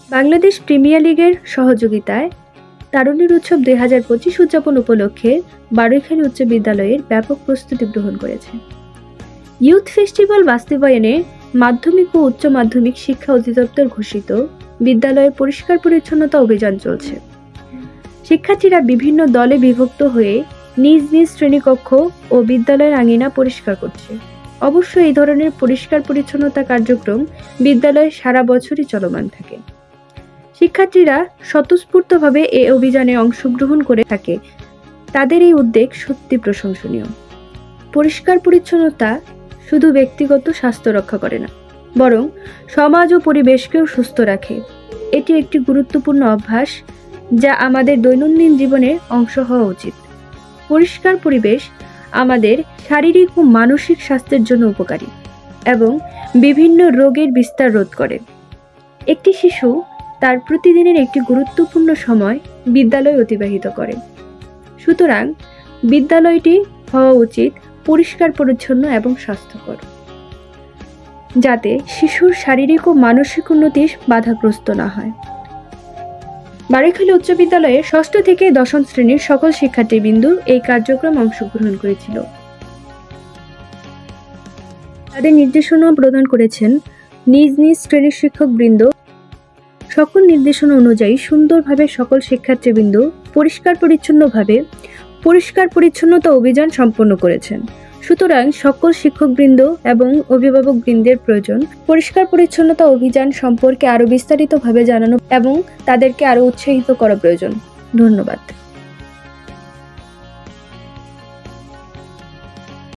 Bangladesh premier লিগের সহযোগিতায় তারুণ্যের উৎসব 2025 উদযাপন উপলক্ষে বারৈখালী উচ্চ বিদ্যালয়ের ব্যাপক প্রস্তুতি গ্রহণ করেছে। ইউথ ফেস্টিভ্যাল বাস্তবায়নে মাধ্যমিক ও উচ্চ মাধ্যমিক শিক্ষা অধিদপ্তর ঘোষিত বিদ্যালয়ের পরিষ্কার পরিচ্ছন্নতা অভিযান চলছে। শিক্ষার্থীরা বিভিন্ন দলে বিভক্ত হয়ে নিজ নিজ শ্রেণীকক্ষ ও বিদ্যালয়ের আঙিনা পরিষ্কার করছে। অবশ্য এই ধরনের পরিষ্কার পরিচ্ছন্নতা কার্যক্রম বিদ্যালয়ে সারা বছরই চলমান থাকে। শিক্ষার্থীরা স্বতঃস্ফূর্তভাবে এই অভিযানে অংশগ্রহণ করে থাকে। তাদের এই উদ্যোগ সত্যি প্রশংসনীয়। পরিষ্কার পরিচ্ছন্নতা শুধু ব্যক্তিগত স্বাস্থ্য রক্ষা করে না, বরং সমাজ ও পরিবেশকেও সুস্থ রাখে। এটি একটি গুরুত্বপূর্ণ অভ্যাস যা আমাদের দৈনন্দিন জীবনের অংশ হওয়া উচিত। পরিষ্কার পরিবেশ আমাদের শারীরিক ও মানসিক স্বাস্থ্যের জন্য উপকারী এবং বিভিন্ন রোগের বিস্তার রোধ করে। একটি শিশু তার প্রতিদিনের একটি গুরুত্বপূর্ণ সময় বিদ্যালয়ে অতিবাহিত করে। সুতরাং বিদ্যালয়টি হওয়া উচিত পরিষ্কার পরিচ্ছন্ন এবং স্বাস্থ্যকর, যাতে শিশুর শারীরিক ও মানসিক উন্নতি বাধাগ্রস্ত না হয়। বারৈখালী উচ্চ বিদ্যালয়ে 6ষ্ঠ থেকে 10ম শ্রেণীর সকল শিক্ষার্থীবৃন্দ এই কার্যক্রমে অংশগ্রহণ করেছিল। তাদের নির্দেশনা প্রদান করেছেন নিজ নিজ শ্রেণীর শিক্ষকবৃন্দ। সকল নির্দেশনা অনুযায়ী সুন্দরভাবে সকল শিক্ষার্থীবৃন্দ পরিষ্কার পরিচ্ছন্নতা অভিযান সম্পন্ন করেছেন। সুতরাং সকল শিক্ষকবৃন্দ এবং অভিভাবকবৃন্দের প্রয়োজন পরিষ্কার পরিচ্ছন্নতা অভিযান সম্পর্কে আরও বিস্তারিতভাবে জানানো এবং তাদেরকে আরও উৎসাহিত করা প্রয়োজন। ধন্যবাদ।